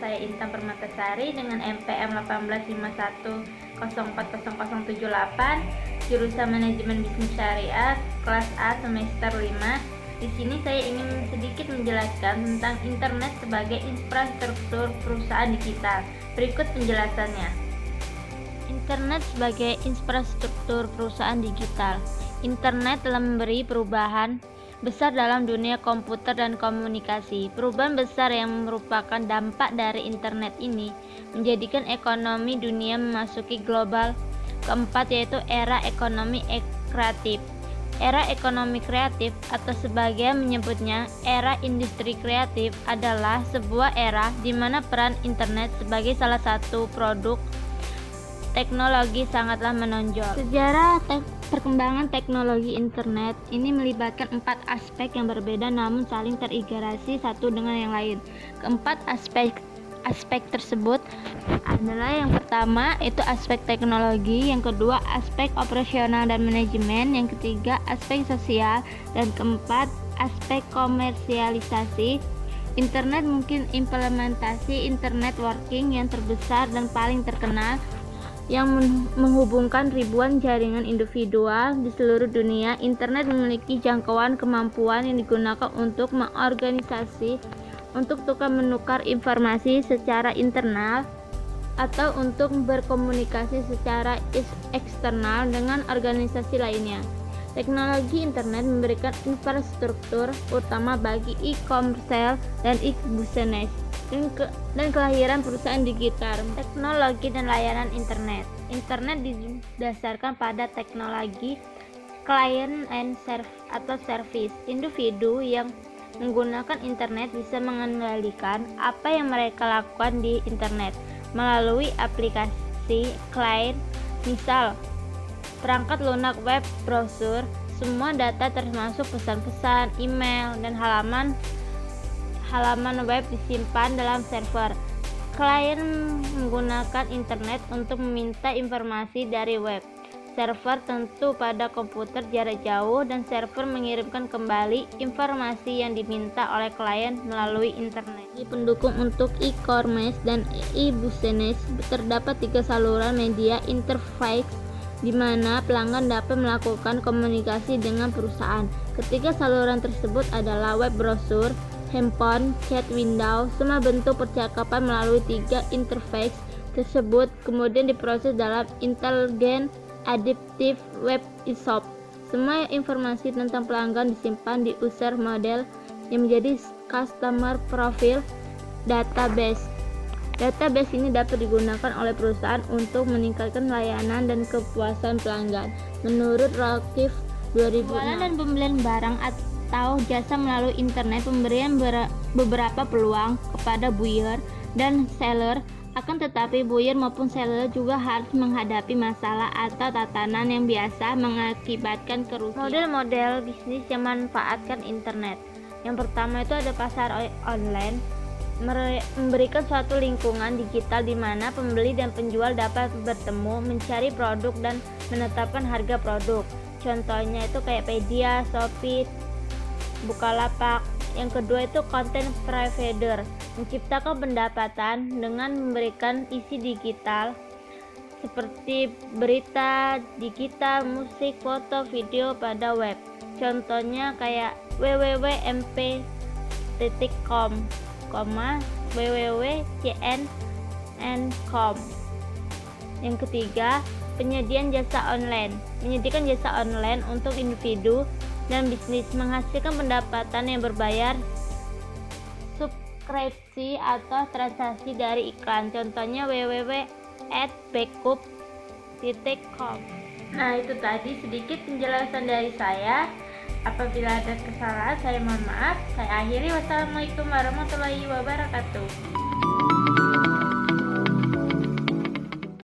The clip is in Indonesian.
saya Intan Permatasari dengan NPM 1851040078, jurusan Manajemen Bisnis Syariah, kelas A semester 5. Di sini saya ingin sedikit menjelaskan tentang internet sebagai infrastruktur perusahaan digital. Berikut penjelasannya. Internet sebagai infrastruktur perusahaan digital. Internet telah memberi perubahan besar dalam dunia komputer dan komunikasi. Perubahan besar yang merupakan dampak dari internet ini menjadikan ekonomi dunia memasuki global keempat, yaitu era ekonomi kreatif. Era ekonomi kreatif atau sebagian menyebutnya era industri kreatif adalah sebuah era di mana peran internet sebagai salah satu produk teknologi sangatlah menonjol. Sejarah perkembangan teknologi internet ini melibatkan 4 aspek yang berbeda namun saling terintegrasi satu dengan yang lain. Keempat aspek tersebut adalah yang pertama itu aspek teknologi, yang kedua aspek operasional dan manajemen, yang ketiga aspek sosial, dan keempat aspek komersialisasi. Internet mungkin implementasi internet working yang terbesar dan paling terkenal yang menghubungkan ribuan jaringan individual di seluruh dunia. Internet memiliki jangkauan kemampuan yang digunakan untuk mengorganisasi, untuk tukar menukar informasi secara internal atau untuk berkomunikasi secara eksternal dengan organisasi lainnya. Teknologi internet memberikan infrastruktur utama bagi e-commerce dan e-business dan kelahiran perusahaan digital. Teknologi dan layanan internet. Internet didasarkan pada teknologi client and service. Individu yang menggunakan internet bisa mengendalikan apa yang mereka lakukan di internet melalui aplikasi client, misal perangkat lunak web browser. Semua data termasuk pesan-pesan, email, dan halaman web disimpan dalam server. Klien menggunakan internet untuk meminta informasi dari web. Server tentu pada komputer jarak jauh, dan server mengirimkan kembali informasi yang diminta oleh klien melalui internet. Di pendukung untuk e-commerce dan e-business terdapat 3 saluran media interface di mana pelanggan dapat melakukan komunikasi dengan perusahaan. Ketiga saluran tersebut adalah web browser, handphone, chat window. Semua bentuk percakapan melalui 3 interface tersebut kemudian diproses dalam Intelligent Adaptive Web Shop. Semua informasi tentang pelanggan disimpan di user model yang menjadi customer profile database. Database ini dapat digunakan oleh perusahaan untuk meningkatkan layanan dan kepuasan pelanggan. Menurut Rakif 2006, jualan dan pembelian barang atau jasa melalui internet pemberian beberapa peluang kepada buyer dan seller. Akan tetapi buyer maupun seller juga harus menghadapi masalah atau tatanan yang biasa mengakibatkan kerugian. Model-model bisnis yang memanfaatkan internet. Yang pertama itu ada pasar online, memberikan suatu lingkungan digital di mana pembeli dan penjual dapat bertemu, mencari produk dan menetapkan harga produk. Contohnya itu kayak Pedia, Shopee, Bukalapak. Yang kedua itu content provider, menciptakan pendapatan dengan memberikan isi digital seperti berita digital, musik, foto, video pada web. Contohnya kayak www.mp.com, www.cnn.com. Yang ketiga, penyediaan jasa online, menyediakan jasa online untuk individu dan bisnis, menghasilkan pendapatan yang berbayar subskripsi atau transaksi dari iklan. Contohnya www.backup.com. Nah, itu tadi sedikit penjelasan dari saya. Apabila ada kesalahan, saya mohon maaf. Saya akhiri. Wassalamualaikum warahmatullahi wabarakatuh.